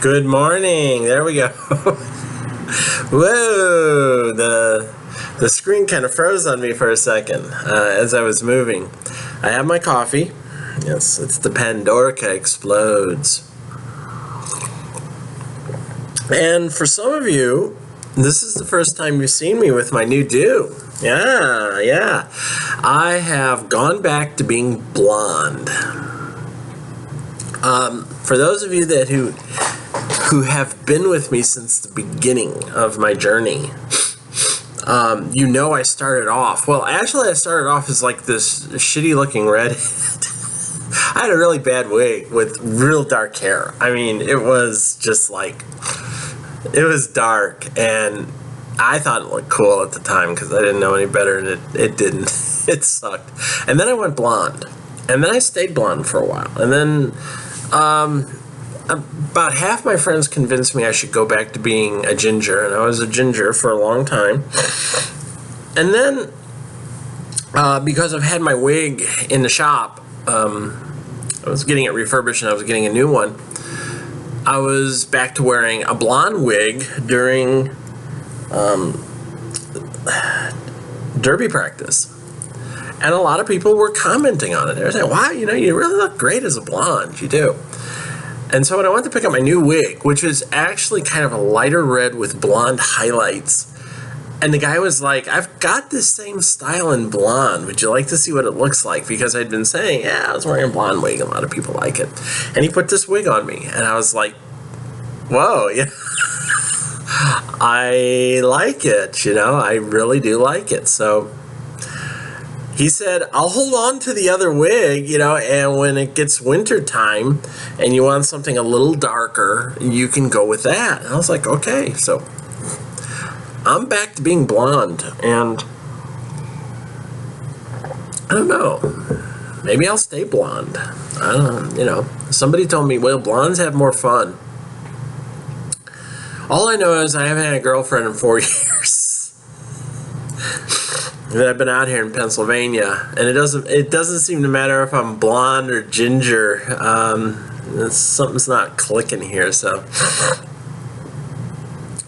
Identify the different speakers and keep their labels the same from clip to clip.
Speaker 1: Good morning. There we go. Whoa, the screen kind of froze on me for a second as I was moving. I have my coffee. Yes, it's the Pandorica Explodes. And for some of you, this is the first time you've seen me with my new do. Yeah. I have gone back to being blonde. For those of you that who have been with me since the beginning of my journey, you know I started off, well, actually I started off as like this shitty looking redhead. I had a really bad wig with real dark hair. I mean, it was just like, it was dark, and I thought it looked cool at the time because I didn't know any better, and it didn't. It sucked. And then I went blonde, and then I stayed blonde for a while, and then about half my friends convinced me I should go back to being a ginger, and I was a ginger for a long time. And then because I've had my wig in the shop, I was getting it refurbished and I was getting a new one, I was back to wearing a blonde wig during derby practice. And a lot of people were commenting on it. They were saying, wow, you know, you really look great as a blonde. You do. And so when I went to pick up my new wig, which was actually kind of a lighter red with blonde highlights, and the guy was like, I've got this same style in blonde. Would you like to see what it looks like? Because I'd been saying, yeah, I was wearing a blonde wig. A lot of people like it. And he put this wig on me. And I was like, whoa, yeah. I like it, you know. I really do like it. So he said, I'll hold on to the other wig, you know, and when it gets winter time and you want something a little darker, you can go with that. And I was like, okay. So I'm back to being blonde, and I don't know, maybe I'll stay blonde. I don't know, you know, somebody told me, well, blondes have more fun. All I know is I haven't had a girlfriend in 4 years. And I've been out here in Pennsylvania, and it doesn't seem to matter if I'm blonde or ginger. Something's not clicking here, so.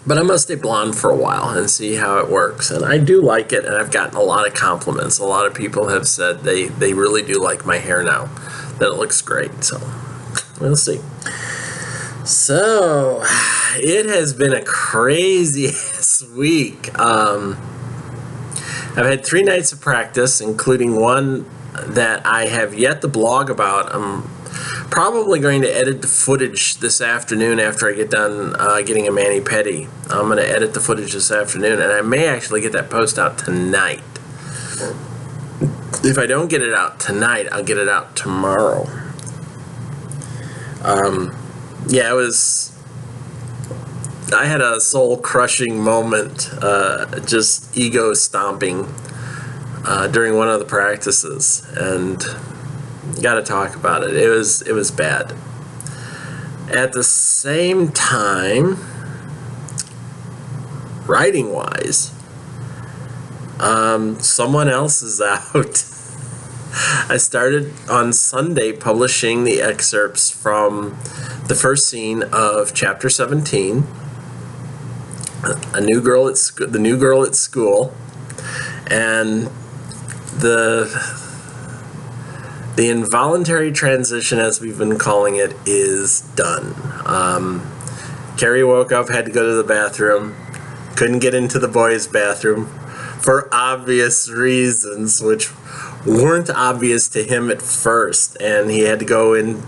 Speaker 1: But I'm going to stay blonde for a while and see how it works. And I do like it, and I've gotten a lot of compliments. A lot of people have said they really do like my hair now, that it looks great. So we'll see. So it has been a crazy week. I've had 3 nights of practice, including one that I have yet to blog about. I'm probably going to edit the footage this afternoon after I get done getting a mani-pedi. I'm going to edit the footage this afternoon, and I may actually get that post out tonight. If I don't get it out tonight, I'll get it out tomorrow. Yeah, I had a soul-crushing moment, just ego stomping during one of the practices, and got to talk about it. It was bad. At the same time, writing-wise, someone else is out. I started on Sunday publishing the excerpts from the first scene of chapter 17, the new girl at school, and the involuntary transition, as we've been calling it, is done. Carrie woke up, had to go to the bathroom, couldn't get into the boys' bathroom for obvious reasons, which weren't obvious to him at first, and he had to go into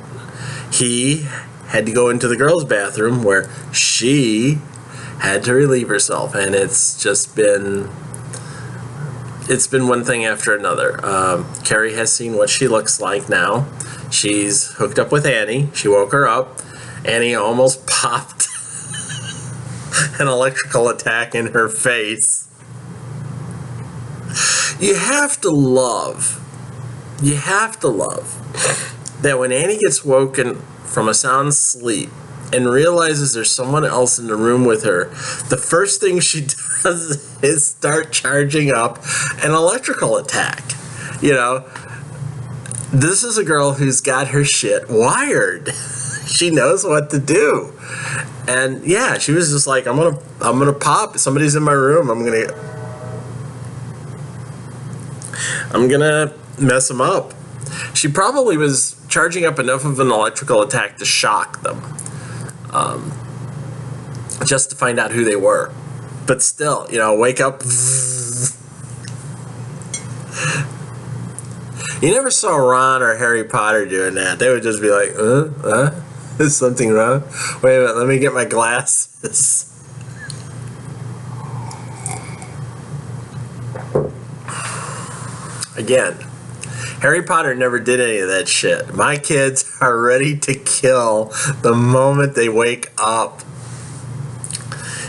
Speaker 1: the girls' bathroom where she had to relieve herself, and it's been one thing after another. Carrie has seen what she looks like now. She's hooked up with Annie. She woke her up. Annie almost popped an electrical attack in her face. You have to love that when Annie gets woken from a sound sleep and realizes there's someone else in the room with her, the first thing she does is start charging up an electrical attack. You know, this is a girl who's got her shit wired. She knows what to do. And yeah, she was just like, I'm gonna pop. Somebody's in my room. I'm gonna mess them up. She probably was charging up enough of an electrical attack to shock them, just to find out who they were. But still, wake up. You never saw Ron or Harry Potter doing that. They would just be like, is something wrong? Wait a minute, let me get my glasses. Again, Harry Potter never did any of that shit. My kids are ready to kill the moment they wake up.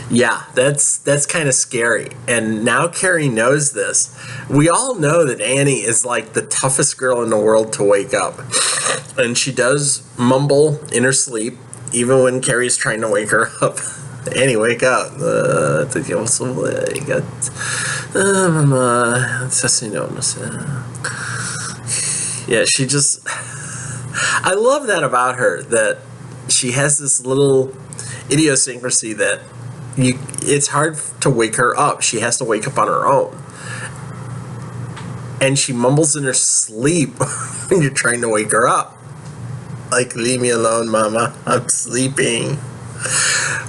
Speaker 1: Yeah, that's kind of scary. And now Carrie knows this. We all know that Annie is like the toughest girl in the world to wake up. And she does mumble in her sleep, even when Carrie's trying to wake her up. Annie, wake up. Yeah, she just... I love that about her, that she has this little idiosyncrasy that it's hard to wake her up. She has to wake up on her own. And she mumbles in her sleep when you're trying to wake her up. Like, leave me alone, mama. I'm sleeping.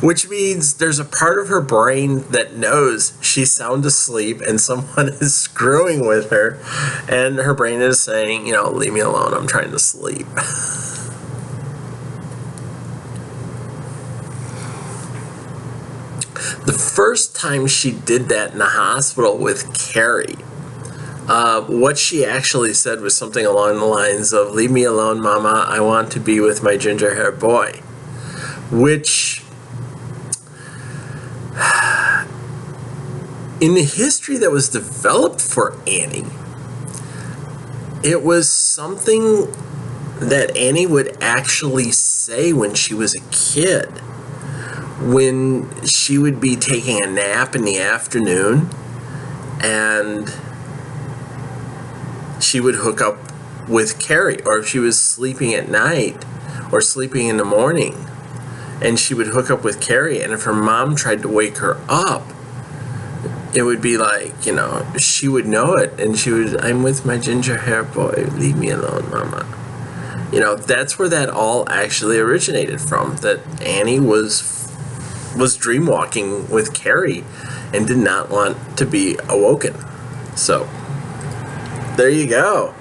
Speaker 1: Which means there's a part of her brain that knows she's sound asleep and someone is screwing with her. And her brain is saying, leave me alone. I'm trying to sleep. The first time she did that in the hospital with Carrie, what she actually said was something along the lines of, leave me alone, mama, I want to be with my ginger hair boy. Which, in the history that was developed for Annie, it was something that Annie would actually say when she was a kid. When she would be taking a nap in the afternoon and she would hook up with Carrie, or if she was sleeping at night or sleeping in the morning and she would hook up with Carrie, and if her mom tried to wake her up, it would be like, she would know it, and she would, I'm with my ginger hair boy, leave me alone, mama. That's where that all actually originated from, that Annie was dreamwalking with Carrie and did not want to be awoken. So, there you go.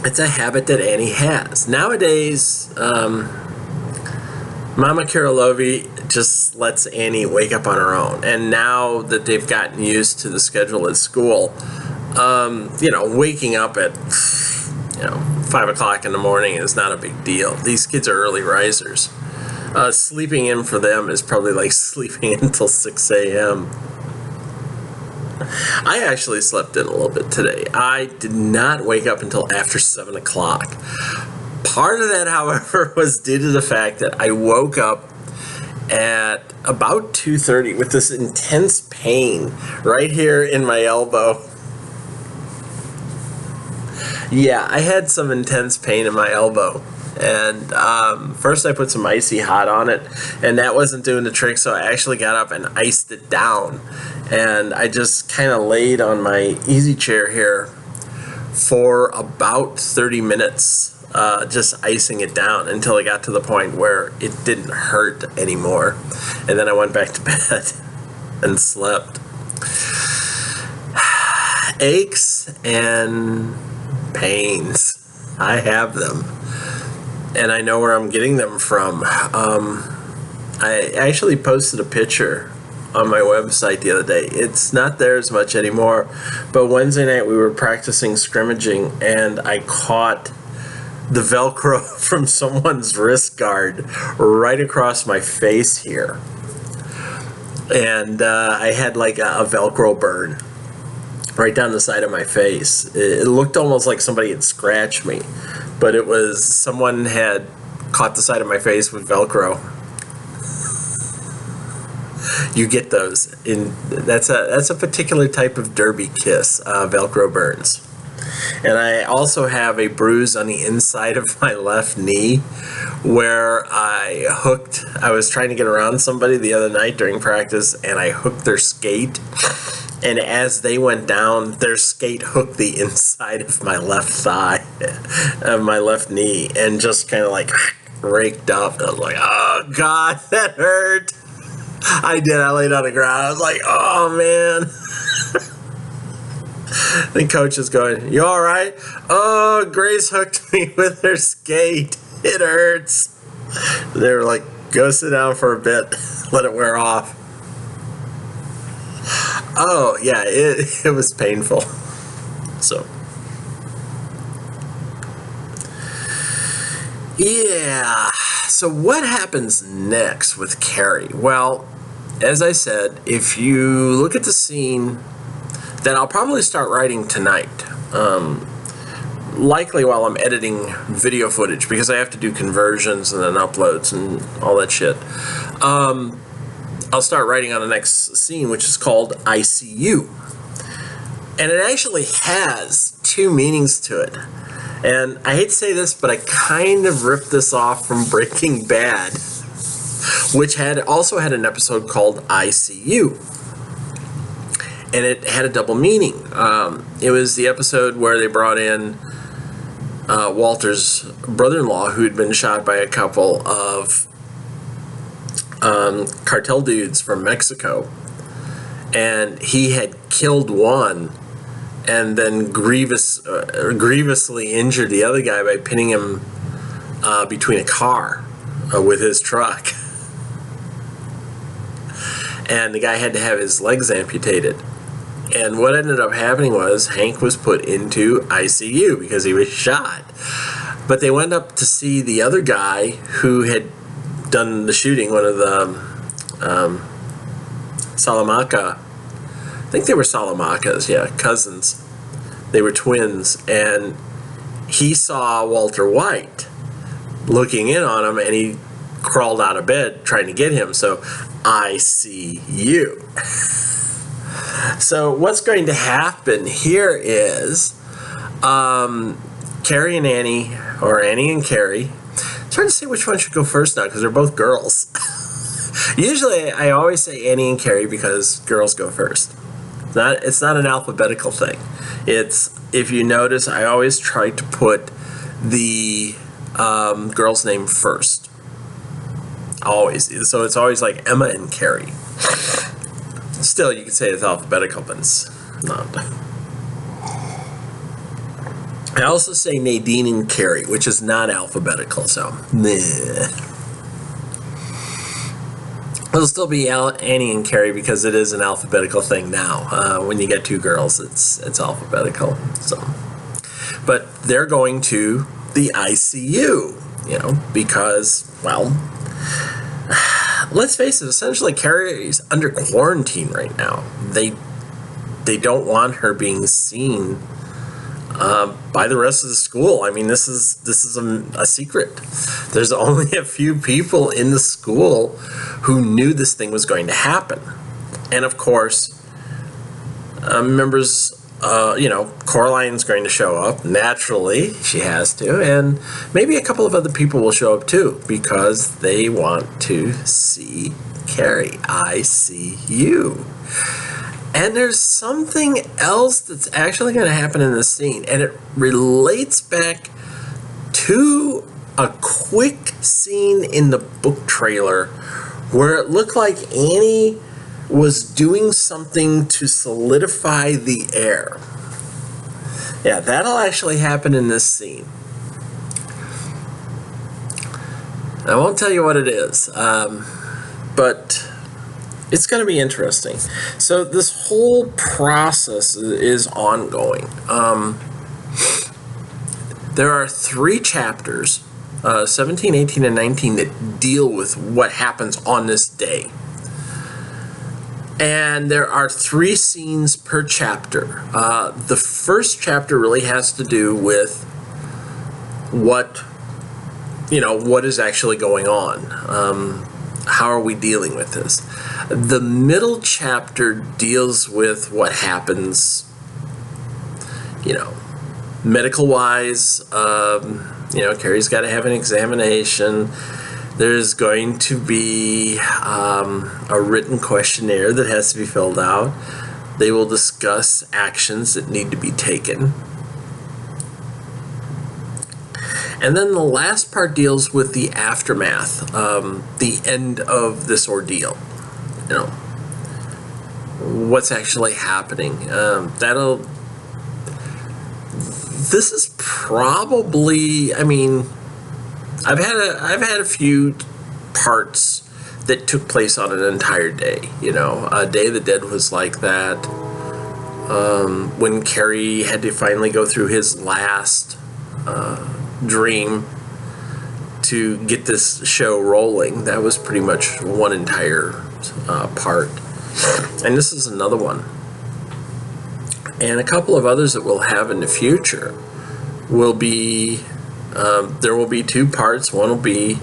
Speaker 1: It's a habit that Annie has. Nowadays, Mama Karolovi just lets Annie wake up on her own. And now that they've gotten used to the schedule at school, waking up at 5 o'clock in the morning is not a big deal. These kids are early risers. Sleeping in for them is probably like sleeping until 6 a.m. I actually slept in a little bit today. I did not wake up until after 7 o'clock. Part of that, however, was due to the fact that I woke up at about 2:30 with this intense pain right here in my elbow. Yeah, I had some intense pain in my elbow. And first I put some icy hot on it, and that wasn't doing the trick, so I actually got up and iced it down. And I just kind of laid on my easy chair here for about 30 minutes, just icing it down until it got to the point where it didn't hurt anymore. And then I went back to bed and slept. Aches and pains, I have them. And I know where I'm getting them from. I actually posted a picture on my website the other day. It's not there as much anymore, but Wednesday night we were practicing scrimmaging, and I caught the Velcro from someone's wrist guard right across my face here. And I had like a Velcro burn right down the side of my face. It looked almost like somebody had scratched me, but it was someone had caught the side of my face with Velcro. You get those that's a particular type of derby kiss, Velcro burns. And I also have a bruise on the inside of my left knee where I was trying to get around somebody the other night during practice, and I hooked their skate. And as they went down, their skate hooked the inside of my left thigh, of my left knee, and just kind of like raked up. I was like, oh God, that hurt. I did. I laid on the ground. I was like, oh man. The coach is going, you all right? Oh, Grace hooked me with her skate. It hurts. They were like, go sit down for a bit. Let it wear off. Oh, yeah, it was painful. So, yeah. So what happens next with Carrie? Well, as I said, if you look at the scene that I'll probably start writing tonight, likely while I'm editing video footage, because I have to do conversions and then uploads and all that shit. I'll start writing on the next scene, which is called ICU. And it actually has two meanings to it. And I hate to say this, but I kind of ripped this off from Breaking Bad, which also had an episode called ICU. And it had a double meaning. It was the episode where they brought in Walter's brother-in-law, who had been shot by a couple of cartel dudes from Mexico, and he had killed one and then grievously injured the other guy by pinning him between a car with his truck, and the guy had to have his legs amputated. And what ended up happening was Hank was put into ICU because he was shot. But they went up to see the other guy who had done the shooting, one of the Salamanca, I think they were Salamacas, yeah, cousins. They were twins, and he saw Walter White looking in on him, and he crawled out of bed trying to get him. So I see you. So what's going to happen here is Carrie and Annie, or Annie and Carrie. I'm trying to see which one should go first now because they're both girls. Usually I always say Annie and Carrie because girls go first. It's not an alphabetical thing. It's, if you notice, I always try to put the girl's name first. Always. So it's always like Emma and Carrie. Still, you can say it's alphabetical, but it's not. I also say Nadine and Carrie, which is not alphabetical, so meh. It'll still be Annie and Carrie because it is an alphabetical thing now. When you get two girls, it's alphabetical. So, but they're going to the ICU, because, well, let's face it. Essentially, Carrie's under quarantine right now. They don't want her being seen by the rest of the school. I mean, this is a secret. There's only a few people in the school who knew this thing was going to happen, and of course, members. Coraline's going to show up naturally. She has to, and maybe a couple of other people will show up too because they want to see Carrie. I see you. And there's something else that's actually going to happen in this scene, and it relates back to a quick scene in the book trailer where it looked like Annie was doing something to solidify the air. Yeah, that'll actually happen in this scene. I won't tell you what it is, but it's going to be interesting. So this whole process is ongoing. There are 3 chapters, 17, 18, and 19, that deal with what happens on this day. And there are 3 scenes per chapter. The first chapter really has to do with what is actually going on. How are we dealing with this? The middle chapter deals with what happens, medical wise, Carrie's got to have an examination. There's going to be a written questionnaire that has to be filled out. They will discuss actions that need to be taken. And then the last part deals with the aftermath, the end of this ordeal. What's actually happening. This is probably, I've had a few parts that took place on an entire day. Day of the Dead was like that. When Carrie had to finally go through his last dream to get this show rolling, that was pretty much one entire part. And this is another one. And a couple of others that we'll have in the future will be, there will be two parts. One will be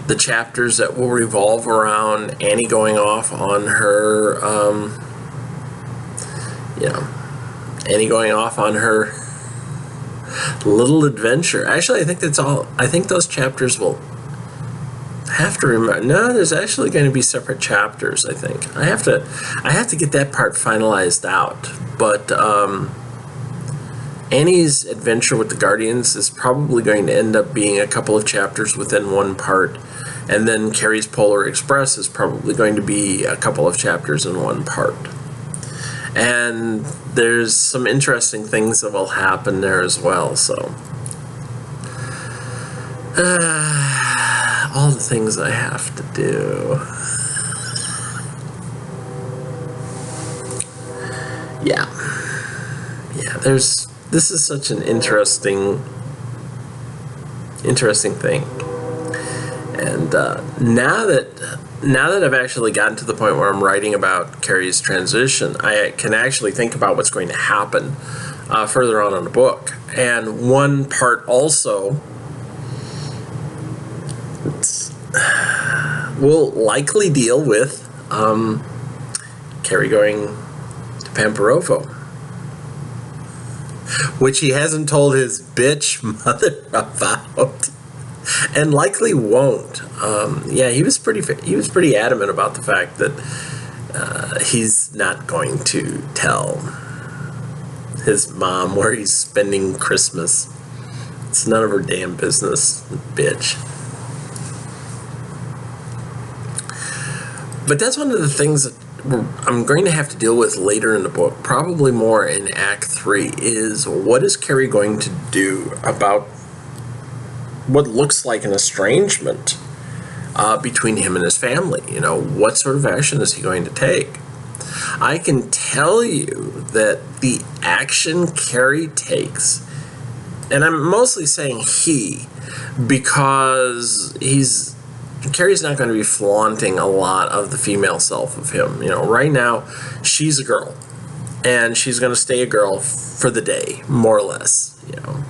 Speaker 1: the chapters that will revolve around Annie going off on her, Annie going off on her little adventure. Actually, I think those chapters will have to remember. No, there's actually going to be separate chapters. I think I have to get that part finalized out. But Annie's adventure with the Guardians is probably going to end up being a couple of chapters within one part, and then Carrie's Polar Express is probably going to be a couple of chapters in one part. And there's some interesting things that will happen there as well. So all the things I have to do. Yeah, this is such an interesting thing. And now that I've actually gotten to the point where I'm writing about Carrie's transition, I can actually think about what's going to happen further on in the book. And one part also will likely deal with Carrie going to Pampirofo, which he hasn't told his bitch mother about, and likely won't. He was pretty adamant about the fact that he's not going to tell his mom where he's spending Christmas. It's none of her damn business, bitch. But that's one of the things that I'm going to have to deal with later in the book, probably more in Act 3, is what is Carrie going to do about what looks like an estrangement between him and his family. What sort of action is he going to take? I can tell you that the action Carrie takes, and I'm mostly saying he, because Carrie's not going to be flaunting a lot of the female self of him. Right now, she's a girl, and she's going to stay a girl for the day, more or less,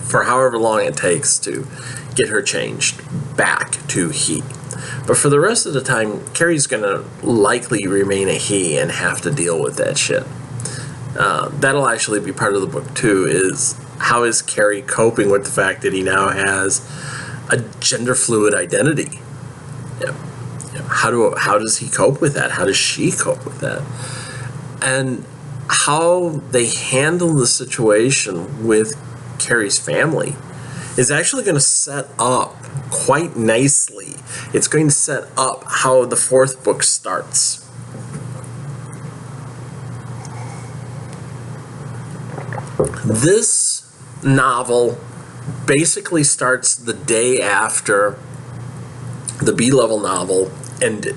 Speaker 1: for however long it takes to get her changed back to he. But for the rest of the time, Carrie's going to likely remain a he and have to deal with that shit. That'll actually be part of the book, too, is how is Carrie coping with the fact that he now has a gender fluid identity? How does he cope with that? How does she cope with that? And how they handle the situation with Carrie's family is actually going to set up quite nicely. It's going to set up how the fourth book starts. This novel basically starts the day after the B-level novel ended.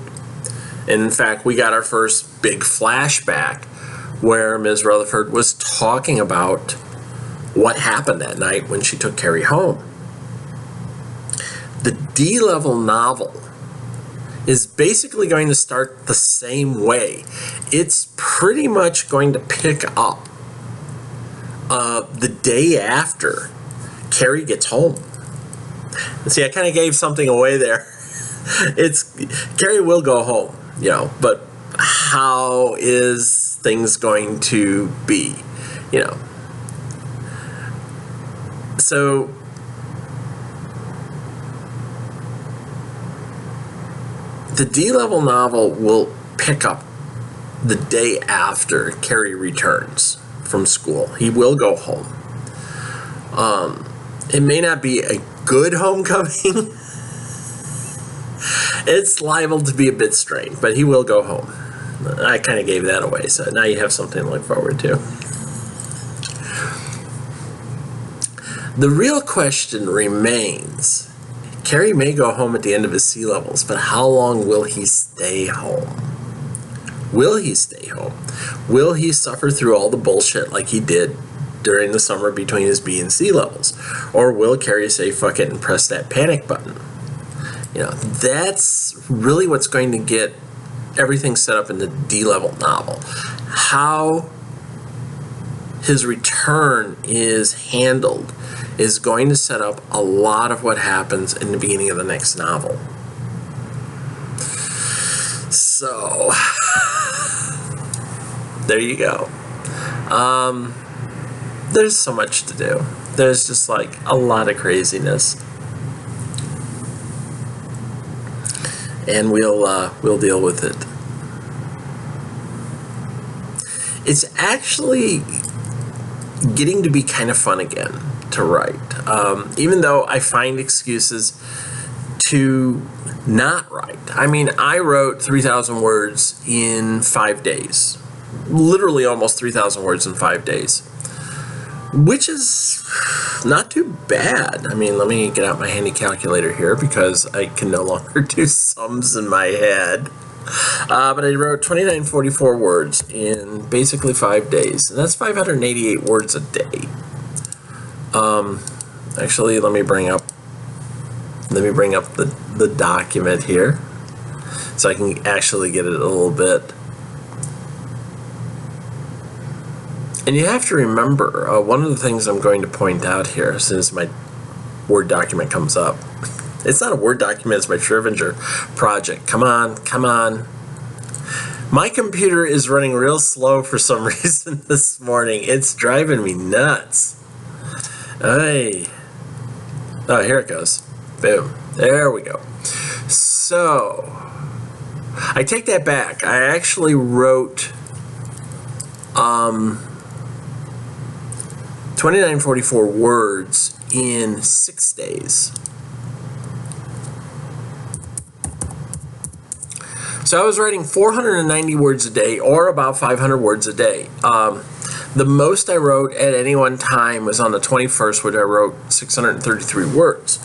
Speaker 1: And in fact, we got our first big flashback where Ms. Rutherford was talking about what happened that night when she took Carrie home. The D-level novel is basically going to start the same way. It's pretty much going to pick up the day after Carrie gets home. See, I kind of gave something away there. Carrie will go home, but how is things going to be? So the D-level novel will pick up the day after Carrie returns from school. He will go home. It may not be a good homecoming. It's liable to be a bit strange, but he will go home. I kind of gave that away, so now you have something to look forward to. The real question remains, Carrie may go home at the end of his sea levels, but how long will he stay home? Will he stay home? Will he suffer through all the bullshit like he did during the summer between his B and C levels? Or will Carrie say fuck it and press that panic button? You know, that's really what's going to get everything set up in the D-level novel. How his return is handled is going to set up a lot of what happens in the beginning of the next novel. So, there you go. There's so much to do. There's just like a lot of craziness. And we'll deal with it. It's actually getting to be kind of fun again to write. Even though I find excuses to not write. I mean, I wrote 3,000 words in 5 days. Literally almost 3,000 words in 5 days. Which is not too bad. I mean, let me get out my handy calculator here because I can no longer do sums in my head. But I wrote 2944 words in basically 5 days. And that's 588 words a day. Actually, let me bring up the document here so I can actually get it a little bit. And you have to remember, one of the things I'm going to point out here as soon as my Word document comes up. It's not a Word document, it's my Schrödinger project. Come on, come on. My computer is running real slow for some reason this morning. It's driving me nuts. Hey. Oh, here it goes. Boom. There we go. So, I take that back. I actually wrote 2944 words in 6 days. So I was writing 490 words a day, or about 500 words a day. The most I wrote at any one time was on the 21st, where I wrote 633 words.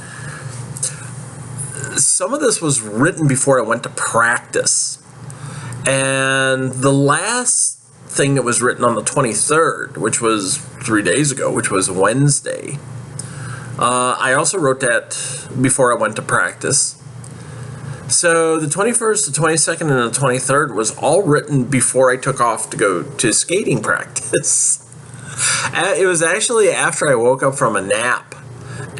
Speaker 1: Some of this was written before I went to practice. And the last thing that was written on the 23rd, which was 3 days ago, which was Wednesday, I also wrote that before I went to practice. So the 21st, the 22nd, and the 23rd was all written before I took off to go to skating practice. It was actually after I woke up from a nap,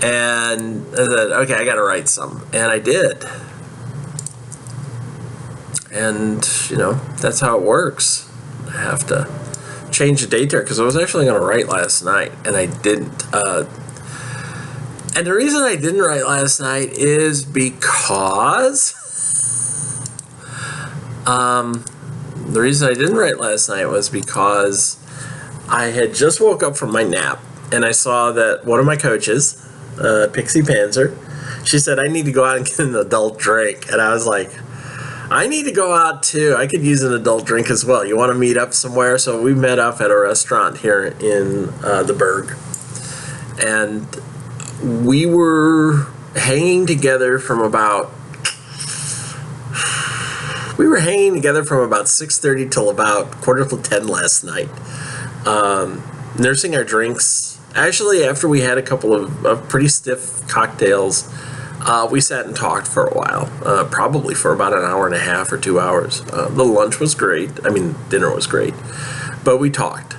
Speaker 1: and I said, okay, I gotta write some, and I did. And, you know, that's how it works. I have to change the date there, because I was actually going to write last night, and I didn't. And the reason I didn't write last night is because the reason I didn't write last night was because I had just woke up from my nap, and I saw that one of my coaches, Pixie Panzer, she said, I need to go out and get an adult drink. And I was like, I need to go out too. I could use an adult drink as well. You want to meet up somewhere? So we met up at a restaurant here in the Berg. And we were hanging together from about 6:30 till about 9:45 last night. Nursing our drinks. Actually, after we had a couple of pretty stiff cocktails, we sat and talked for a while, probably for about an hour and a half or 2 hours. The lunch was great. I mean, dinner was great. But we talked.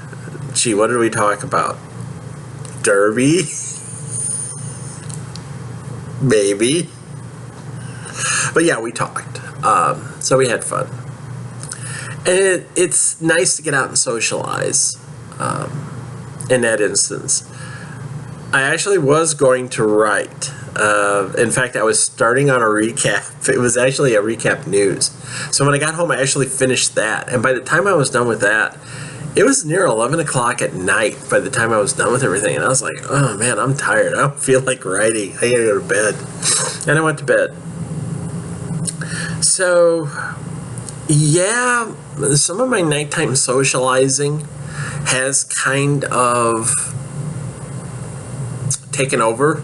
Speaker 1: Gee, what did we talk about? Derby? Maybe. But yeah, we talked. So we had fun. And it's nice to get out and socialize in that instance. I actually was going to write. In fact, I was starting on a recap. It was actually a recap news. So when I got home, I actually finished that. And by the time I was done with that, it was near 11 o'clock at night by the time I was done with everything. And I was like, oh man, I'm tired. I don't feel like writing. I gotta go to bed. And I went to bed. So, yeah, some of my nighttime socializing has kind of taken over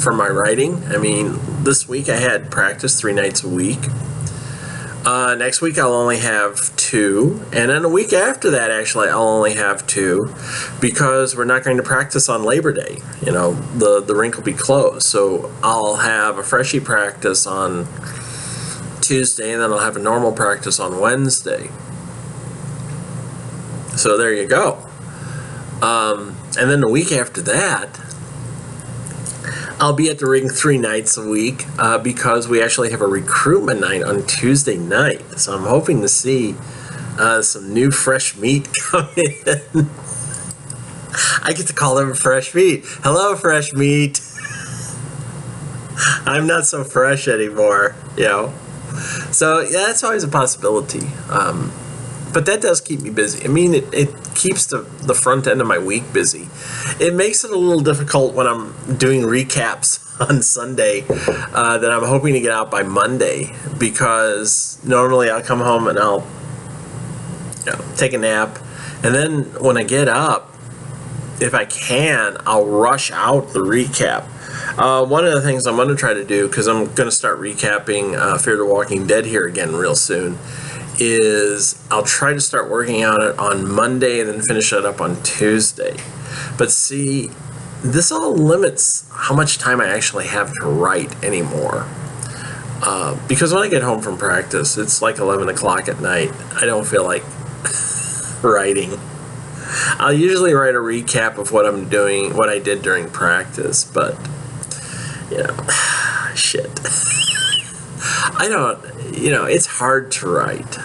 Speaker 1: for my writing. I mean, this week I had practice 3 nights a week. Next week I'll only have 2, and then a week after that actually I'll only have 2 because we're not going to practice on Labor Day. You know, the rink will be closed, so I'll have a freshie practice on Tuesday, and then I'll have a normal practice on Wednesday. So there you go. And then the week after that, I'll be at the ring 3 nights a week because we actually have a recruitment night on Tuesday night. So I'm hoping to see some new fresh meat come in. I get to call them fresh meat. Hello, fresh meat. I'm not so fresh anymore, you know. So yeah, that's always a possibility. But that does keep me busy. I mean, it keeps the front end of my week busy. It makes it a little difficult when I'm doing recaps on Sunday that I'm hoping to get out by Monday, because normally I'll come home and I'll take a nap, and then when I get up, if I can, I'll rush out the recap. One of the things I'm going to try to do, because I'm going to start recapping Fear the Walking Dead here again real soon, is I'll try to start working on it on Monday and then finish it up on Tuesday. But see, this all limits how much time I actually have to write anymore. Because when I get home from practice, it's like 11 o'clock at night. I don't feel like writing. I'll usually write a recap of what I'm doing, what I did during practice, but, you know, shit. I don't, it's hard to write.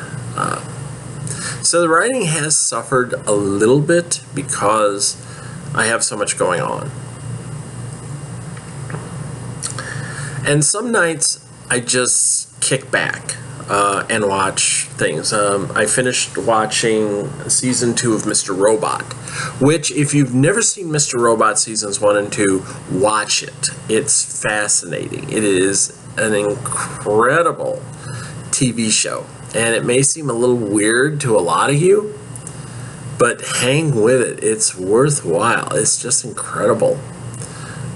Speaker 1: So the writing has suffered a little bit because I have so much going on. And some nights I just kick back and watch things. I finished watching season 2 of Mr. Robot, which, if you've never seen Mr. Robot seasons 1 and 2, watch it. It's fascinating. It is an incredible TV show, and it may seem a little weird to a lot of you, but hang with it. It's worthwhile. It's just incredible.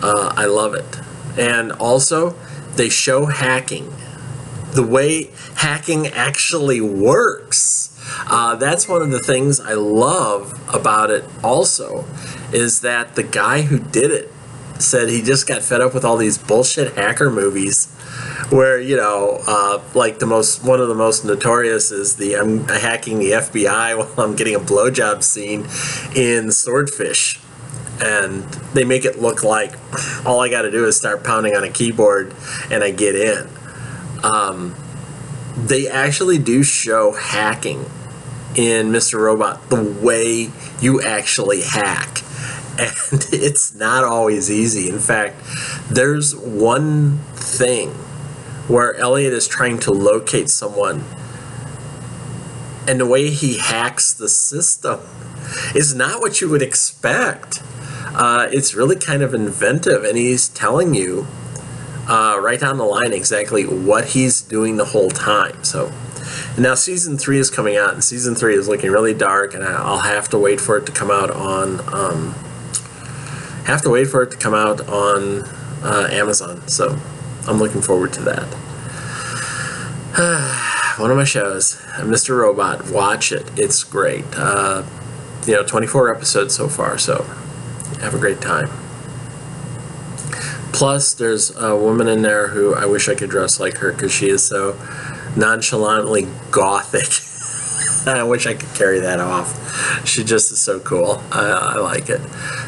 Speaker 1: I love it. And also, they show hacking, the way hacking actually works. That's one of the things I love about it also, is that the guy who did it said he just got fed up with all these bullshit hacker movies where, like one of the most notorious is the I'm hacking the FBI while I'm getting a blowjob scene in Swordfish. And they make it look like all I got to do is start pounding on a keyboard and I get in. They actually do show hacking in Mr. Robot, the way you actually hack. And it's not always easy. In fact, there's one thing where Elliot is trying to locate someone, and the way he hacks the system is not what you would expect. It's really kind of inventive, and he's telling you right down the line exactly what he's doing the whole time. So now season 3 is coming out, and season 3 is looking really dark, and I'll have to wait for it to come out on Amazon. So I'm looking forward to that. One of my shows, Mr. Robot. Watch it. It's great. 24 episodes so far, so have a great time. Plus, there's a woman in there who I wish I could dress like her, because she is so nonchalantly gothic. I wish I could carry that off. She just is so cool. I like it.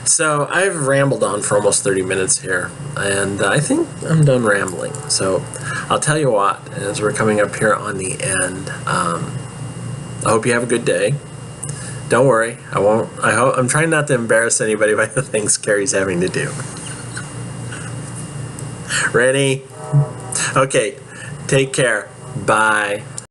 Speaker 1: So I've rambled on for almost 30 minutes here, and I think I'm done rambling. So I'll tell you what, as we're coming up here on the end, I hope you have a good day. Don't worry, I won't. I'm trying not to embarrass anybody by the things Carrie's having to do. Ready? Okay, take care. Bye.